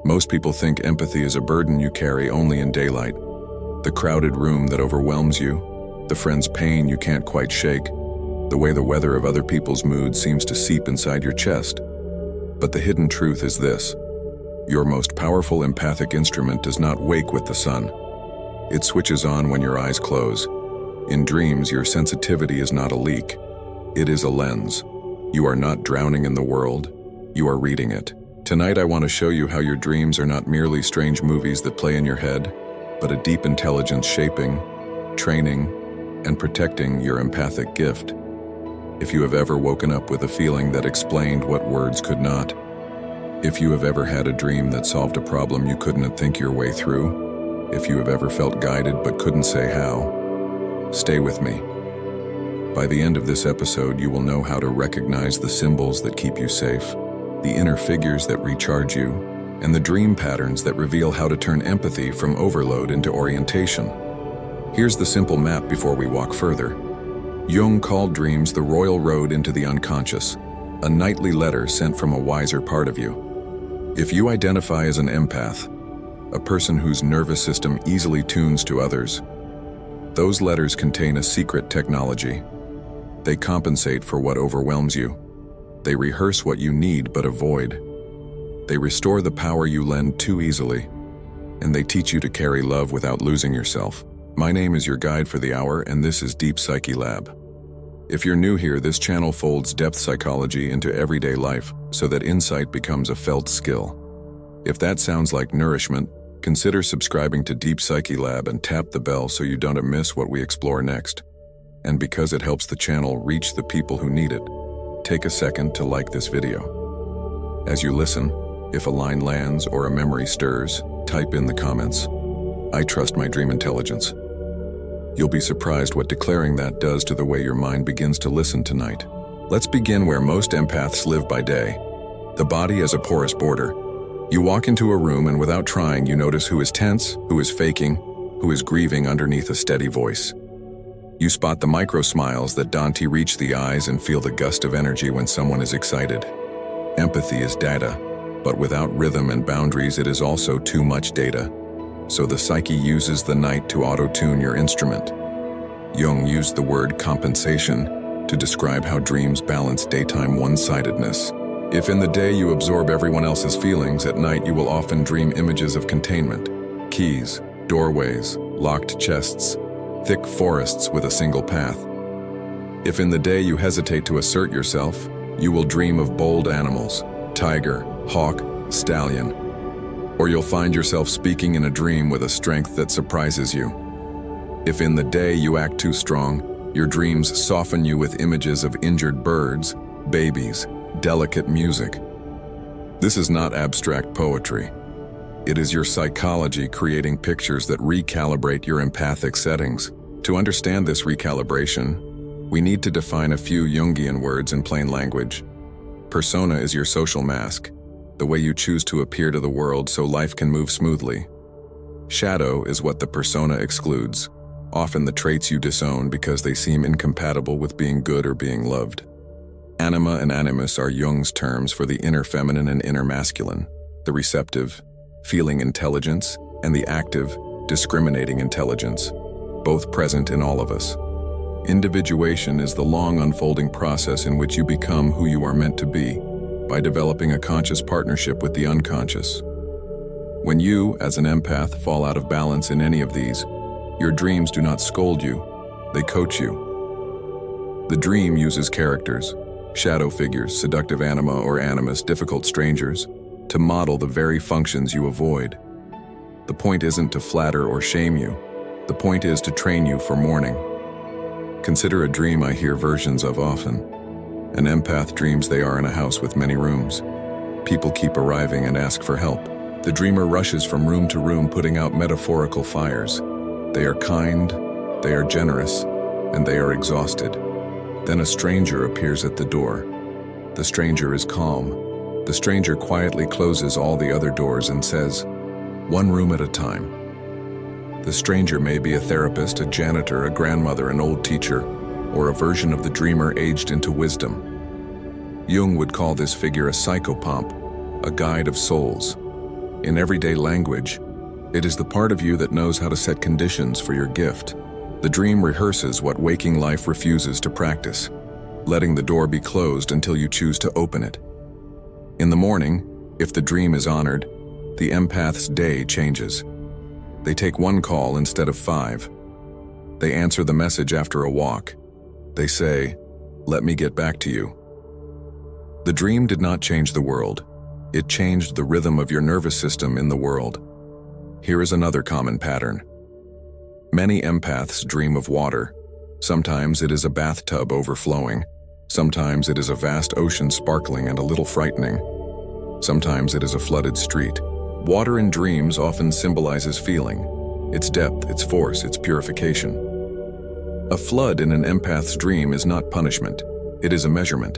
Most people think empathy is a burden you carry only in daylight. The crowded room that overwhelms you, the friend's pain you can't quite shake, the way the weather of other people's moods seems to seep inside your chest. But the hidden truth is this: your most powerful empathic instrument does not wake with the sun. It switches on when your eyes close. In dreams, your sensitivity is not a leak. It is a lens. You are not drowning in the world. You are reading it. Tonight I want to show you how your dreams are not merely strange movies that play in your head, but a deep intelligence shaping, training, and protecting your empathic gift. If you have ever woken up with a feeling that explained what words could not, if you have ever had a dream that solved a problem you couldn't think your way through, if you have ever felt guided but couldn't say how, stay with me. By the end of this episode, you will know how to recognize the symbols that keep you safe, the inner figures that recharge you, and the dream patterns that reveal how to turn empathy from overload into orientation. Here's the simple map before we walk further. Jung called dreams the royal road into the unconscious, a nightly letter sent from a wiser part of you. If you identify as an empath, a person whose nervous system easily tunes to others, those letters contain a secret technology. They compensate for what overwhelms you. They rehearse what you need but avoid. They restore the power you lend too easily. And they teach you to carry love without losing yourself. My name is your guide for the hour, and this is Deep Psyche Lab. If you're new here, this channel folds depth psychology into everyday life so that insight becomes a felt skill. If that sounds like nourishment, consider subscribing to Deep Psyche Lab and tap the bell so you don't miss what we explore next. And because it helps the channel reach the people who need it, take a second to like this video. As you listen, if a line lands or a memory stirs, type in the comments, "I trust my dream intelligence." You'll be surprised what declaring that does to the way your mind begins to listen tonight. Let's begin where most empaths live by day. The body as a porous border. You walk into a room and without trying, you notice who is tense, who is faking, who is grieving underneath a steady voice. You spot the micro smiles that don't reach the eyes and feel the gust of energy when someone is excited. Empathy is data, but without rhythm and boundaries, it is also too much data. So the psyche uses the night to auto-tune your instrument. Jung used the word compensation to describe how dreams balance daytime one-sidedness. If in the day you absorb everyone else's feelings, at night you will often dream images of containment, keys, doorways, locked chests, thick forests with a single path. If in the day you hesitate to assert yourself, you will dream of bold animals, tiger, hawk, stallion. Or you'll find yourself speaking in a dream with a strength that surprises you. If in the day you act too strong, your dreams soften you with images of injured birds, babies, delicate music. This is not abstract poetry. It is your psychology creating pictures that recalibrate your empathic settings. To understand this recalibration, we need to define a few Jungian words in plain language. Persona is your social mask, the way you choose to appear to the world so life can move smoothly. Shadow is what the persona excludes, often the traits you disown because they seem incompatible with being good or being loved. Anima and animus are Jung's terms for the inner feminine and inner masculine, the receptive, feeling intelligence, and the active, discriminating intelligence, both present in all of us. Individuation is the long unfolding process in which you become who you are meant to be, by developing a conscious partnership with the unconscious. When you, as an empath, fall out of balance in any of these, your dreams do not scold you, they coach you. The dream uses characters, shadow figures, seductive anima or animus, difficult strangers, to model the very functions you avoid. The point isn't to flatter or shame you. The point is to train you for mourning. Consider a dream I hear versions of often. An empath dreams they are in a house with many rooms. People keep arriving and ask for help. The dreamer rushes from room to room, putting out metaphorical fires. They are kind, they are generous, and they are exhausted. Then a stranger appears at the door. The stranger is calm. The stranger quietly closes all the other doors and says, "One room at a time." The stranger may be a therapist, a janitor, a grandmother, an old teacher, or a version of the dreamer aged into wisdom. Jung would call this figure a psychopomp, a guide of souls. In everyday language, it is the part of you that knows how to set conditions for your gift. The dream rehearses what waking life refuses to practice, letting the door be closed until you choose to open it. In the morning, if the dream is honored, the empath's day changes. They take one call instead of 5. They answer the message after a walk. They say, "Let me get back to you." The dream did not change the world. It changed the rhythm of your nervous system in the world. Here is another common pattern. Many empaths dream of water. Sometimes it is a bathtub overflowing. Sometimes it is a vast ocean sparkling and a little frightening. Sometimes it is a flooded street. Water in dreams often symbolizes feeling, its depth, its force, its purification. A flood in an empath's dream is not punishment. It is a measurement.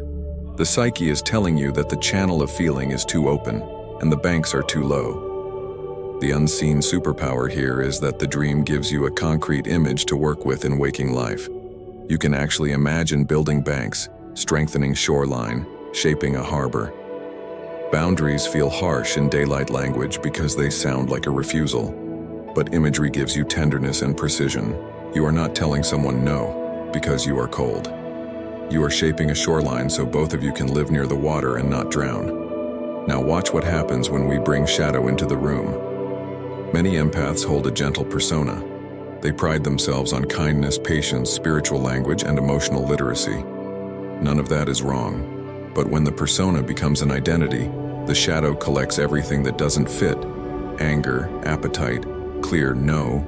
The psyche is telling you that the channel of feeling is too open and the banks are too low. The unseen superpower here is that the dream gives you a concrete image to work with in waking life. You can actually imagine building banks, strengthening shoreline, shaping a harbor. Boundaries feel harsh in daylight language because they sound like a refusal. But imagery gives you tenderness and precision. You are not telling someone no because you are cold. You are shaping a shoreline so both of you can live near the water and not drown. Now watch what happens when we bring shadow into the room. Many empaths hold a gentle persona. They pride themselves on kindness, patience, spiritual language, and emotional literacy. None of that is wrong. But when the persona becomes an identity, the shadow collects everything that doesn't fit: anger, appetite, clear no,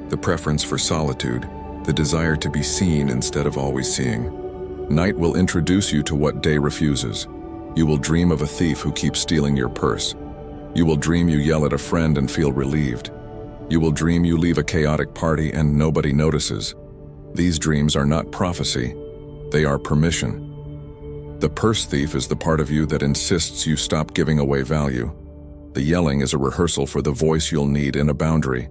the preference for solitude, the desire to be seen instead of always seeing. Night will introduce you to what day refuses. You will dream of a thief who keeps stealing your purse. You will dream you yell at a friend and feel relieved. You will dream you leave a chaotic party and nobody notices. These dreams are not prophecy. They are permission. The purse thief is the part of you that insists you stop giving away value. The yelling is a rehearsal for the voice you'll need in a boundary.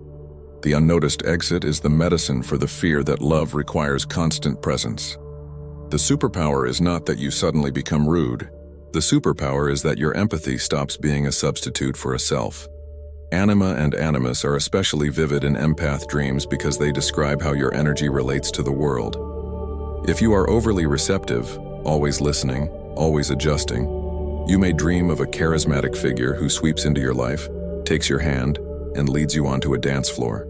The unnoticed exit is the medicine for the fear that love requires constant presence. The superpower is not that you suddenly become rude. The superpower is that your empathy stops being a substitute for a self. Anima and animus are especially vivid in empath dreams because they describe how your energy relates to the world. If you are overly receptive, always listening, always adjusting, you may dream of a charismatic figure who sweeps into your life, takes your hand, and leads you onto a dance floor.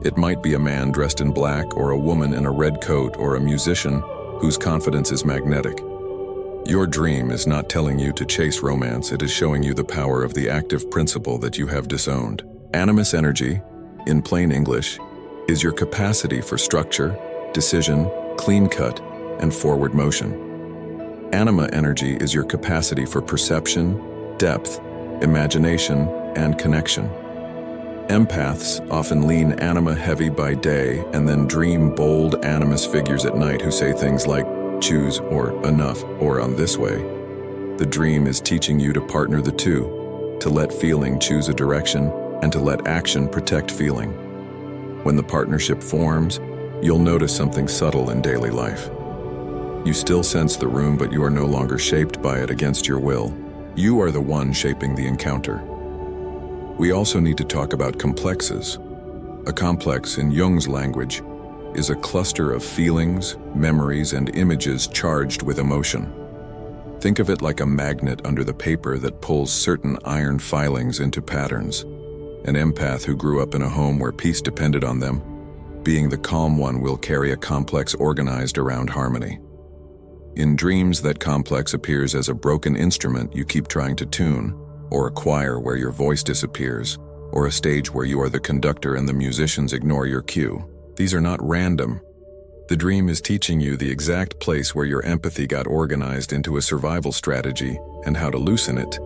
It might be a man dressed in black or a woman in a red coat or a musician whose confidence is magnetic. Your dream is not telling you to chase romance, it is showing you the power of the active principle that you have disowned. Animus energy, in plain English, is your capacity for structure, decision, clean cut, and forward motion. Anima energy is your capacity for perception, depth, imagination, and connection. Empaths often lean anima heavy by day and then dream bold animus figures at night who say things like choose or enough or on this way. The dream is teaching you to partner the two, to let feeling choose a direction and to let action protect feeling. When the partnership forms, you'll notice something subtle in daily life. You still sense the room, but you are no longer shaped by it against your will. You are the one shaping the encounter. We also need to talk about complexes. A complex, in Jung's language, is a cluster of feelings, memories, and images charged with emotion. Think of it like a magnet under the paper that pulls certain iron filings into patterns. An empath who grew up in a home where peace depended on them, being the calm one, will carry a complex organized around harmony. In dreams, that complex appears as a broken instrument you keep trying to tune, or a choir where your voice disappears, or a stage where you are the conductor and the musicians ignore your cue. These are not random. The dream is teaching you the exact place where your empathy got organized into a survival strategy and how to loosen it.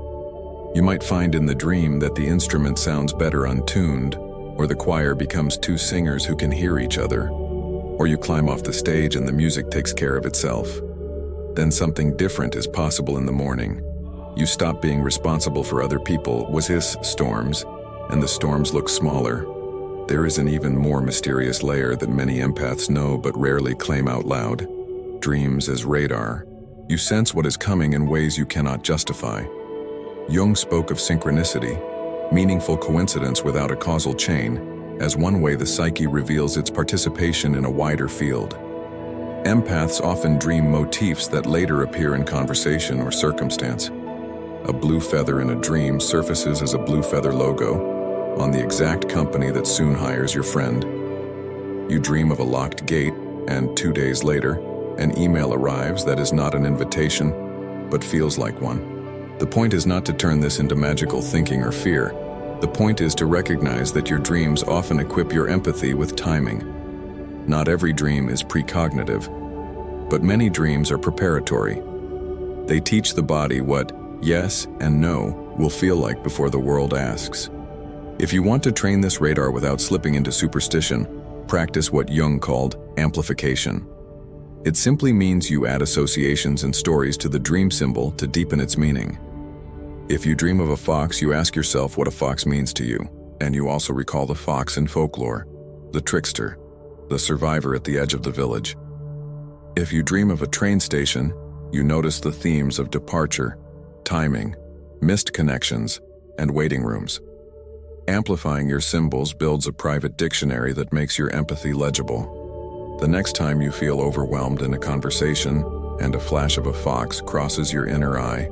You might find in the dream that the instrument sounds better untuned, or the choir becomes two singers who can hear each other, or you climb off the stage and the music takes care of itself. Then something different is possible in the morning. You stop being responsible for other people's storms, and the storms look smaller. There is an even more mysterious layer that many empaths know but rarely claim out loud. Dreams as radar. You sense what is coming in ways you cannot justify. Jung spoke of synchronicity. Meaningful coincidence without a causal chain, as one way the psyche reveals its participation in a wider field. Empaths often dream motifs that later appear in conversation or circumstance. A blue feather in a dream surfaces as a blue feather logo on the exact company that soon hires your friend. You dream of a locked gate, and 2 days later, an email arrives that is not an invitation, but feels like one. The point is not to turn this into magical thinking or fear. The point is to recognize that your dreams often equip your empathy with timing. Not every dream is precognitive, but many dreams are preparatory. They teach the body what yes and no will feel like before the world asks. If you want to train this radar without slipping into superstition, practice what Jung called amplification. It simply means you add associations and stories to the dream symbol to deepen its meaning. If you dream of a fox, you ask yourself what a fox means to you, and you also recall the fox in folklore, the trickster, the survivor at the edge of the village. If you dream of a train station, you notice the themes of departure, timing, missed connections, and waiting rooms. Amplifying your symbols builds a private dictionary that makes your empathy legible. The next time you feel overwhelmed in a conversation and a flash of a fox crosses your inner eye,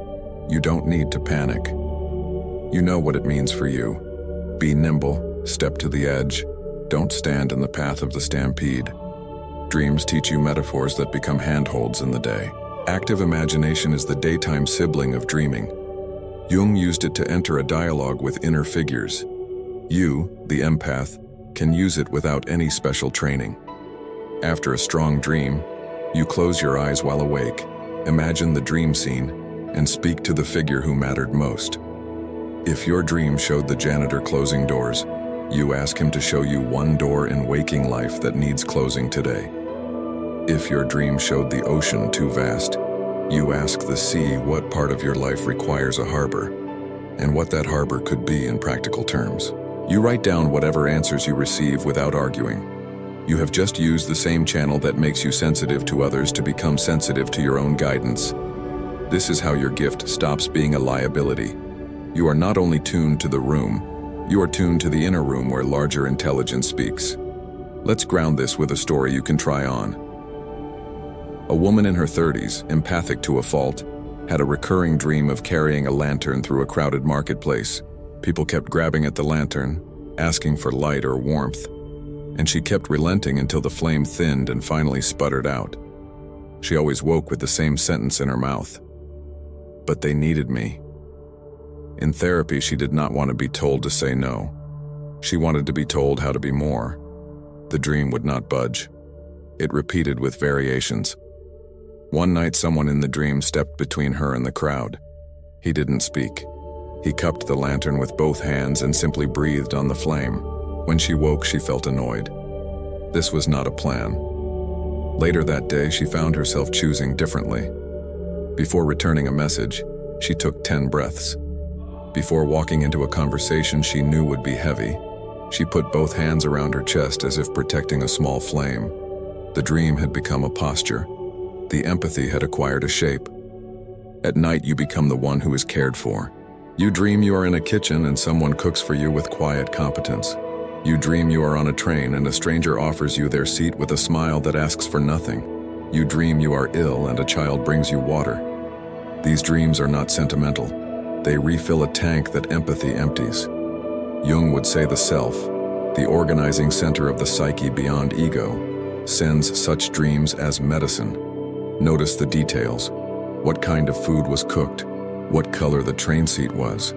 you don't need to panic. You know what it means for you. Be nimble, step to the edge, don't stand in the path of the stampede. Dreams teach you metaphors that become handholds in the day. Active imagination is the daytime sibling of dreaming. Jung used it to enter a dialogue with inner figures. You, the empath, can use it without any special training. After a strong dream, you close your eyes while awake, imagine the dream scene, and speak to the figure who mattered most. If your dream showed the janitor closing doors, you ask him to show you one door in waking life that needs closing today. If your dream showed the ocean too vast, you ask the sea what part of your life requires a harbor, and what that harbor could be in practical terms. You write down whatever answers you receive without arguing. You have just used the same channel that makes you sensitive to others to become sensitive to your own guidance. This is how your gift stops being a liability. You are not only tuned to the room, you are tuned to the inner room where larger intelligence speaks. Let's ground this with a story you can try on. A woman in her 30s, empathic to a fault, had a recurring dream of carrying a lantern through a crowded marketplace. People kept grabbing at the lantern, asking for light or warmth, and she kept relenting until the flame thinned and finally sputtered out. She always woke with the same sentence in her mouth: "But they needed me." In therapy, she did not want to be told to say no. She wanted to be told how to be more. The dream would not budge. It repeated with variations. One night, someone in the dream stepped between her and the crowd. He didn't speak. He cupped the lantern with both hands and simply breathed on the flame. When she woke, she felt annoyed. This was not a plan. Later that day, she found herself choosing differently. Before returning a message, she took 10 breaths. Before walking into a conversation she knew would be heavy, she put both hands around her chest as if protecting a small flame. The dream had become a posture. The empathy had acquired a shape. At night, you become the one who is cared for. You dream you are in a kitchen and someone cooks for you with quiet competence. You dream you are on a train and a stranger offers you their seat with a smile that asks for nothing. You dream you are ill and a child brings you water. These dreams are not sentimental. They refill a tank that empathy empties. Jung would say the self, the organizing center of the psyche beyond ego, sends such dreams as medicine. Notice the details. What kind of food was cooked? What color the train seat was?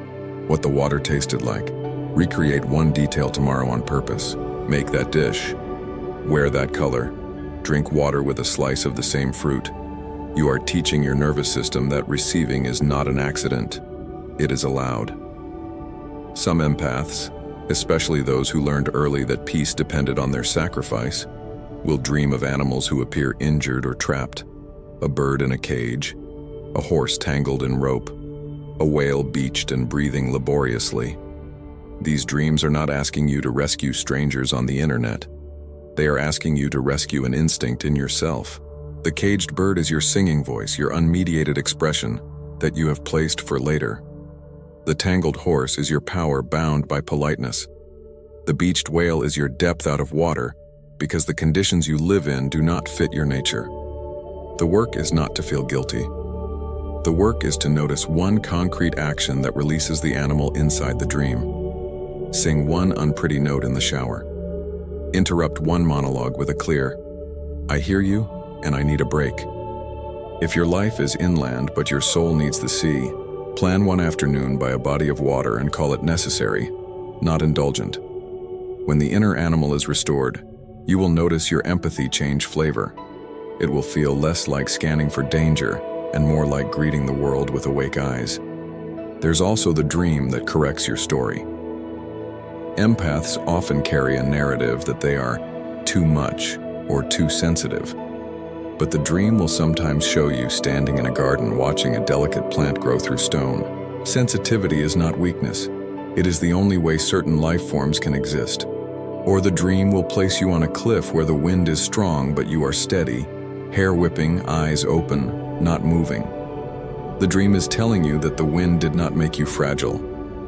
What the water tasted like? Recreate one detail tomorrow on purpose. Make that dish. Wear that color. Drink water with a slice of the same fruit. You are teaching your nervous system that receiving is not an accident. It is allowed. Some empaths, especially those who learned early that peace depended on their sacrifice, will dream of animals who appear injured or trapped. A bird in a cage, a horse tangled in rope, a whale beached and breathing laboriously. These dreams are not asking you to rescue strangers on the internet. They are asking you to rescue an instinct in yourself. The caged bird is your singing voice, your unmediated expression that you have placed for later. The tangled horse is your power bound by politeness. The beached whale is your depth out of water, because the conditions you live in do not fit your nature. The work is not to feel guilty. The work is to notice one concrete action that releases the animal inside the dream. Sing one unpretty note in the shower. Interrupt one monologue with a clear, "I hear you, and I need a break." If your life is inland but your soul needs the sea, plan one afternoon by a body of water and call it necessary, not indulgent. When the inner animal is restored, you will notice your empathy change flavor. It will feel less like scanning for danger and more like greeting the world with awake eyes. There's also the dream that corrects your story. Empaths often carry a narrative that they are too much or too sensitive. But the dream will sometimes show you standing in a garden watching a delicate plant grow through stone. Sensitivity is not weakness. It is the only way certain life forms can exist. Or the dream will place you on a cliff where the wind is strong but you are steady, hair whipping, eyes open, not moving. The dream is telling you that the wind did not make you fragile.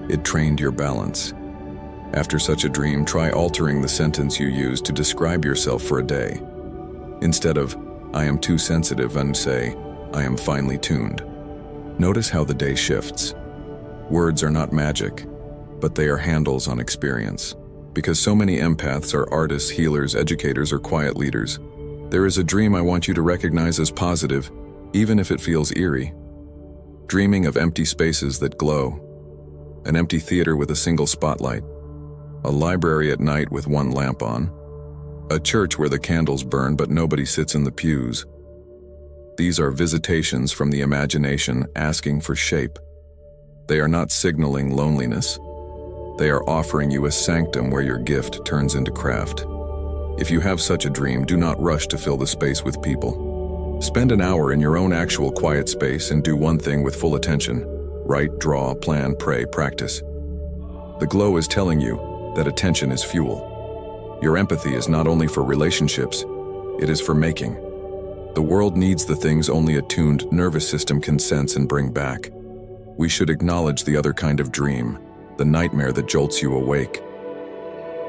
It trained your balance. After such a dream, try altering the sentence you use to describe yourself for a day. Instead of, "I am too sensitive," and say, "I am finely tuned." Notice how the day shifts. Words are not magic, but they are handles on experience. Because so many empaths are artists, healers, educators, or quiet leaders, there is a dream I want you to recognize as positive, even if it feels eerie. Dreaming of empty spaces that glow. An empty theater with a single spotlight. A library at night with one lamp on. A church where the candles burn but nobody sits in the pews. These are visitations from the imagination asking for shape. They are not signaling loneliness. They are offering you a sanctum where your gift turns into craft. If you have such a dream, do not rush to fill the space with people. Spend an hour in your own actual quiet space and do one thing with full attention. Write, draw, plan, pray, practice. The glow is telling you that attention is fuel. Your empathy is not only for relationships, it is for making. The world needs the things only a tuned nervous system can sense and bring back. We should acknowledge the other kind of dream, the nightmare that jolts you awake.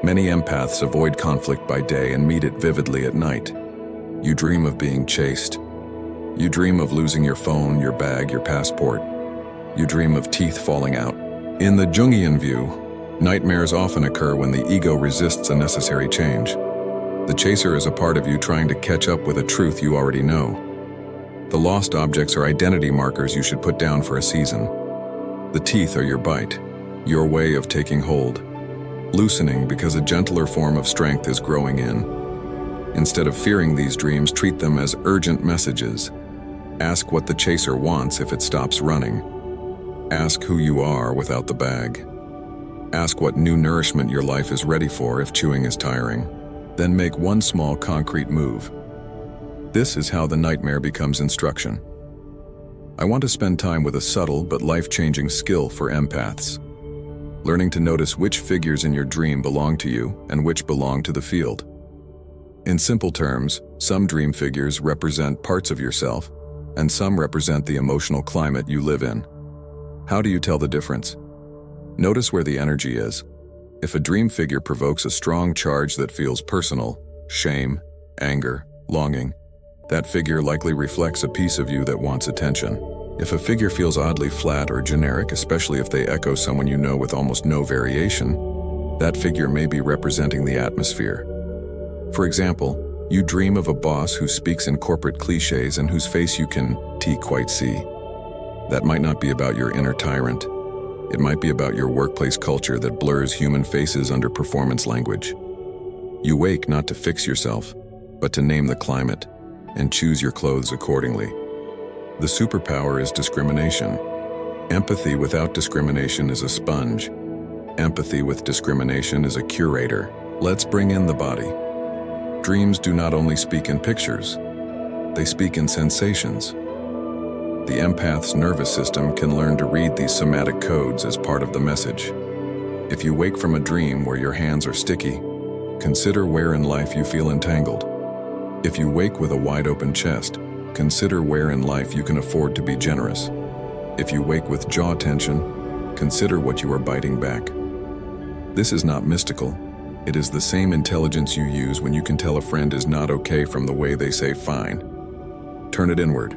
Many empaths avoid conflict by day and meet it vividly at night. You dream of being chased. You dream of losing your phone, your bag, your passport. You dream of teeth falling out. In the Jungian view, nightmares often occur when the ego resists a necessary change. The chaser is a part of you trying to catch up with a truth you already know. The lost objects are identity markers you should put down for a season. The teeth are your bite, your way of taking hold, loosening because a gentler form of strength is growing in. Instead of fearing these dreams, treat them as urgent messages. Ask what the chaser wants if it stops running. Ask who you are without the bag. Ask what new nourishment your life is ready for if chewing is tiring. Then make one small concrete move. This is how the nightmare becomes instruction. I want to spend time with a subtle but life-changing skill for empaths. Learning to notice which figures in your dream belong to you and which belong to the field. In simple terms, some dream figures represent parts of yourself, and some represent the emotional climate you live in. How do you tell the difference? Notice where the energy is. If a dream figure provokes a strong charge that feels personal, shame, anger, longing, that figure likely reflects a piece of you that wants attention. If a figure feels oddly flat or generic, especially if they echo someone you know with almost no variation, that figure may be representing the atmosphere. For example, you dream of a boss who speaks in corporate cliches and whose face you can quite see. That might not be about your inner tyrant. It might be about your workplace culture that blurs human faces under performance language. You wake not to fix yourself, but to name the climate and choose your clothes accordingly. The superpower is discrimination. Empathy without discrimination is a sponge. Empathy with discrimination is a curator. Let's bring in the body. Dreams do not only speak in pictures, they speak in sensations. The empath's nervous system can learn to read these somatic codes as part of the message. If you wake from a dream where your hands are sticky, consider where in life you feel entangled. If you wake with a wide open chest, consider where in life you can afford to be generous. If you wake with jaw tension, consider what you are biting back. This is not mystical. It is the same intelligence you use when you can tell a friend is not okay from the way they say fine. Turn it inward.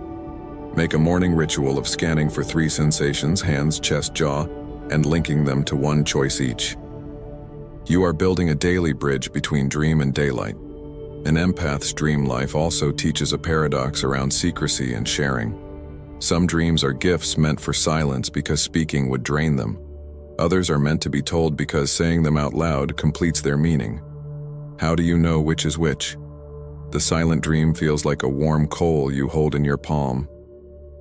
Make a morning ritual of scanning for 3 sensations, hands, chest, jaw, and linking them to one choice each. You are building a daily bridge between dream and daylight. An empath's dream life also teaches a paradox around secrecy and sharing. Some dreams are gifts meant for silence because speaking would drain them. Others are meant to be told because saying them out loud completes their meaning. How do you know which is which? The silent dream feels like a warm coal you hold in your palm.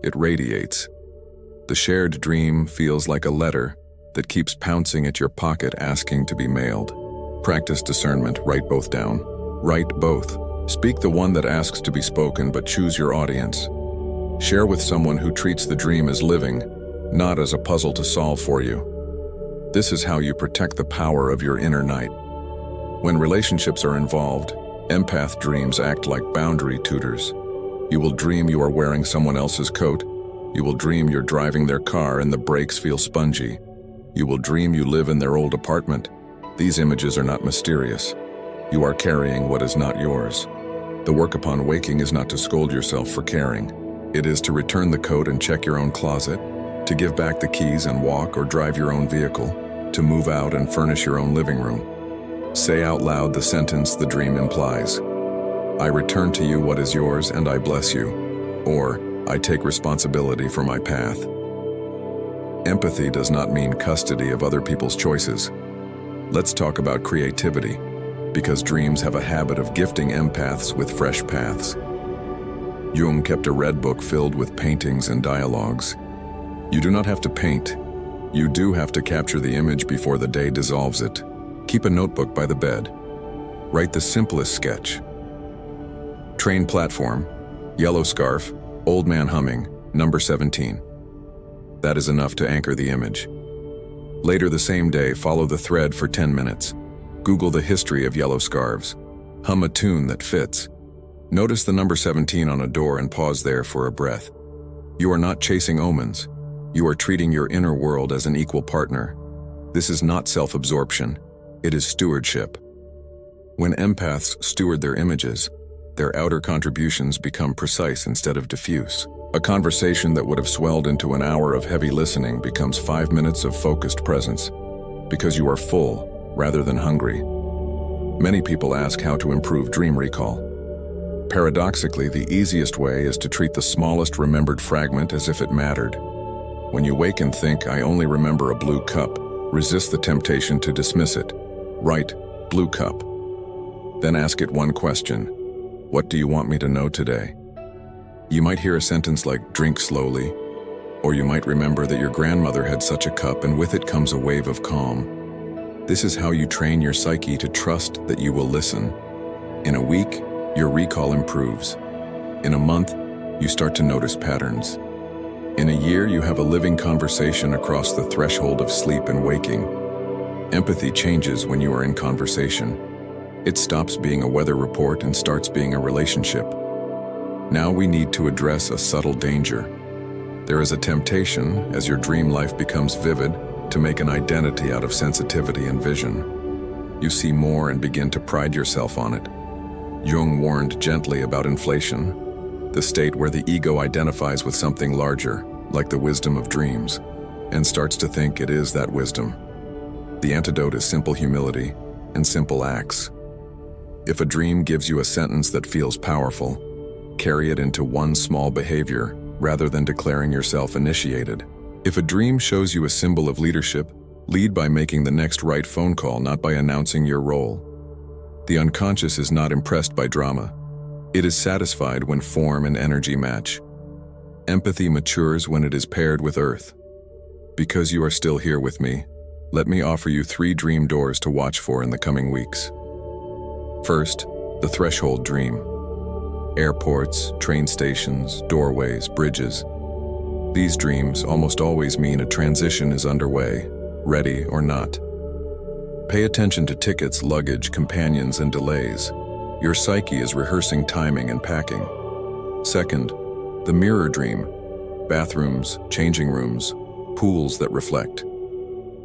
It radiates. The shared dream feels like a letter that keeps pouncing at your pocket asking to be mailed. Practice discernment, write both down. Write both. Speak the one that asks to be spoken, but choose your audience. Share with someone who treats the dream as living, not as a puzzle to solve for you. This is how you protect the power of your inner night. When relationships are involved, empath dreams act like boundary tutors. You will dream you are wearing someone else's coat. You will dream you're driving their car and the brakes feel spongy. You will dream you live in their old apartment. These images are not mysterious. You are carrying what is not yours. The work upon waking is not to scold yourself for caring. It is to return the coat and check your own closet, to give back the keys and walk or drive your own vehicle, to move out and furnish your own living room. Say out loud the sentence the dream implies. I return to you what is yours and I bless you. Or, I take responsibility for my path. Empathy does not mean custody of other people's choices. Let's talk about creativity, because dreams have a habit of gifting empaths with fresh paths. Jung kept a red book filled with paintings and dialogues. You do not have to paint. You do have to capture the image before the day dissolves it. Keep a notebook by the bed. Write the simplest sketch. Train platform, yellow scarf, old man humming, number 17. That is enough to anchor the image. Later the same day, follow the thread for 10 minutes. Google the history of yellow scarves. Hum a tune that fits. Notice the number 17 on a door and pause there for a breath. You are not chasing omens. You are treating your inner world as an equal partner. This is not self-absorption. It is stewardship. When empaths steward their images, their outer contributions become precise instead of diffuse. A conversation that would have swelled into an hour of heavy listening becomes 5 minutes of focused presence, because you are full rather than hungry. Many people ask how to improve dream recall. Paradoxically, the easiest way is to treat the smallest remembered fragment as if it mattered. When you wake and think, I only remember a blue cup, resist the temptation to dismiss it. Write, blue cup. Then ask it one question. What do you want me to know today? You might hear a sentence like, drink slowly, or you might remember that your grandmother had such a cup and with it comes a wave of calm. This is how you train your psyche to trust that you will listen. In a week, your recall improves. In a month, you start to notice patterns. In a year, you have a living conversation across the threshold of sleep and waking. Empathy changes when you are in conversation. It stops being a weather report and starts being a relationship. Now we need to address a subtle danger. There is a temptation, as your dream life becomes vivid, to make an identity out of sensitivity and vision. You see more and begin to pride yourself on it. Jung warned gently about inflation, the state where the ego identifies with something larger, like the wisdom of dreams, and starts to think it is that wisdom. The antidote is simple humility and simple acts. If a dream gives you a sentence that feels powerful, carry it into one small behavior rather than declaring yourself initiated. If a dream shows you a symbol of leadership, lead by making the next right phone call, not by announcing your role. The unconscious is not impressed by drama. It is satisfied when form and energy match. Empathy matures when it is paired with earth. Because you are still here with me, let me offer you 3 dream doors to watch for in the coming weeks. First, the threshold dream. Airports, train stations, doorways, bridges. These dreams almost always mean a transition is underway, ready or not. Pay attention to tickets, luggage, companions, and delays. Your psyche is rehearsing timing and packing. Second, the mirror dream. Bathrooms, changing rooms, pools that reflect.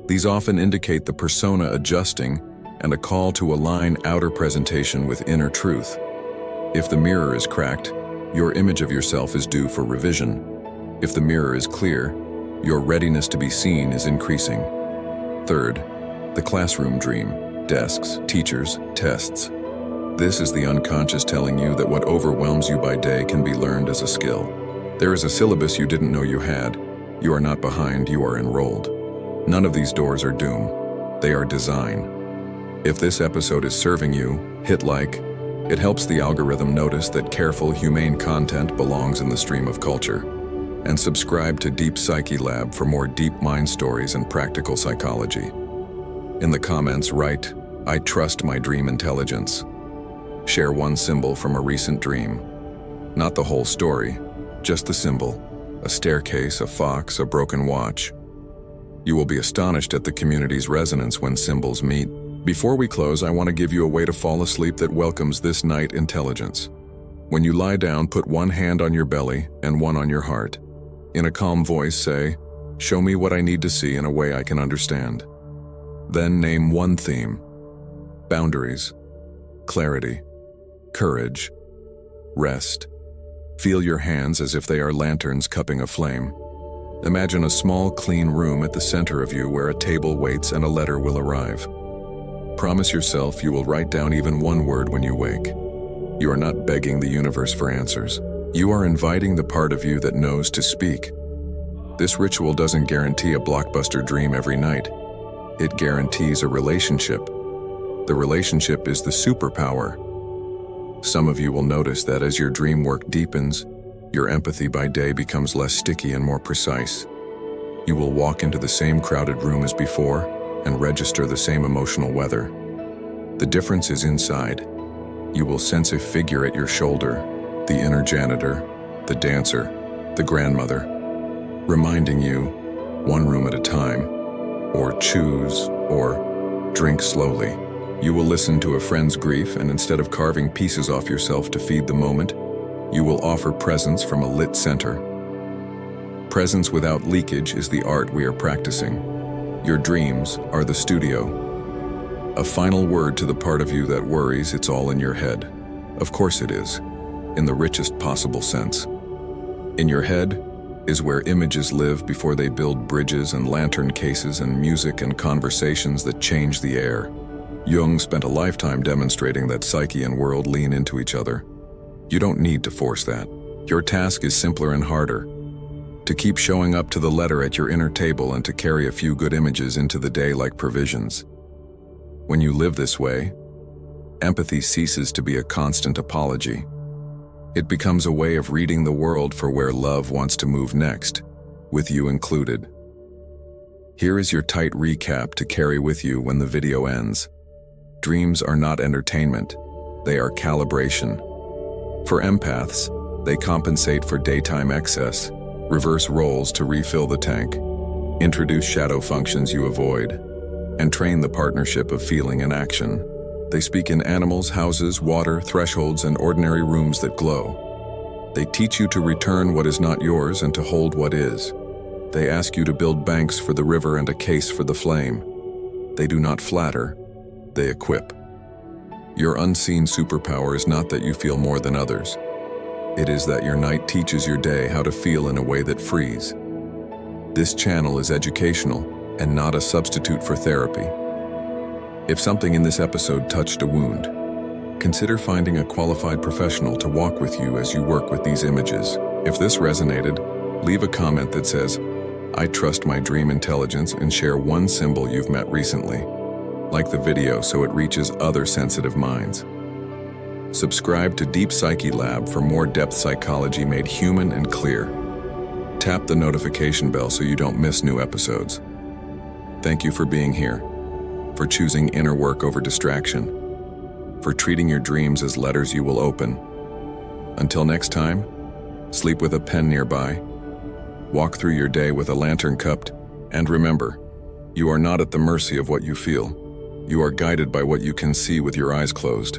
These often indicate the persona adjusting and a call to align outer presentation with inner truth. If the mirror is cracked, your image of yourself is due for revision. If the mirror is clear, your readiness to be seen is increasing. Third, the classroom dream: desks, teachers, tests. This is the unconscious telling you that what overwhelms you by day can be learned as a skill. There is a syllabus you didn't know you had. You are not behind, you are enrolled. None of these doors are doom. They are design. If this episode is serving you, hit like. It helps the algorithm notice that careful, humane content belongs in the stream of culture. And subscribe to Deep Psyche Lab for more deep mind stories and practical psychology. In the comments, write, "I trust my dream intelligence." Share one symbol from a recent dream. Not the whole story, just the symbol. A staircase, a fox, a broken watch. You will be astonished at the community's resonance when symbols meet. Before we close, I want to give you a way to fall asleep that welcomes this night intelligence. When you lie down, put one hand on your belly and one on your heart. In a calm voice, say, "Show me what I need to see in a way I can understand." Then name one theme: boundaries, clarity, courage, rest. Feel your hands as if they are lanterns cupping a flame. Imagine a small, clean room at the center of you where a table waits and a letter will arrive. Promise yourself you will write down even one word when you wake. You are not begging the universe for answers. You are inviting the part of you that knows to speak. This ritual doesn't guarantee a blockbuster dream every night. It guarantees a relationship. The relationship is the superpower. Some of you will notice that as your dream work deepens, your empathy by day becomes less sticky and more precise. You will walk into the same crowded room as before and register the same emotional weather. The difference is inside. You will sense a figure at your shoulder, the inner janitor, the dancer, the grandmother, reminding you, one room at a time, or choose, or drink slowly. You will listen to a friend's grief, and instead of carving pieces off yourself to feed the moment, you will offer presence from a lit center. Presence without leakage is the art we are practicing. Your dreams are the studio. A final word to the part of you that worries it's all in your head. Of course it is, in the richest possible sense. In your head is where images live before they build bridges and lantern cases and music and conversations that change the air. Jung spent a lifetime demonstrating that psyche and world lean into each other. You don't need to force that. Your task is simpler and harder. To keep showing up to the letter at your inner table and to carry a few good images into the day like provisions. When you live this way, empathy ceases to be a constant apology. It becomes a way of reading the world for where love wants to move next, with you included. Here is your tight recap to carry with you when the video ends. Dreams are not entertainment, they are calibration. For empaths, they compensate for daytime excess, reverse roles to refill the tank, introduce shadow functions you avoid, and train the partnership of feeling and action. They speak in animals, houses, water, thresholds, and ordinary rooms that glow. They teach you to return what is not yours and to hold what is. They ask you to build banks for the river and a case for the flame. They do not flatter, they equip. Your unseen superpower is not that you feel more than others. It is that your night teaches your day how to feel in a way that frees. This channel is educational and not a substitute for therapy. If something in this episode touched a wound, consider finding a qualified professional to walk with you as you work with these images. If this resonated, leave a comment that says, "I trust my dream intelligence," and share one symbol you've met recently. Like the video so it reaches other sensitive minds. Subscribe to Deep Psyche Lab for more depth psychology made human and clear. Tap the notification bell so you don't miss new episodes. Thank you for being here, for choosing inner work over distraction, for treating your dreams as letters you will open. Until next time, sleep with a pen nearby, walk through your day with a lantern cupped, and remember, you are not at the mercy of what you feel. You are guided by what you can see with your eyes closed.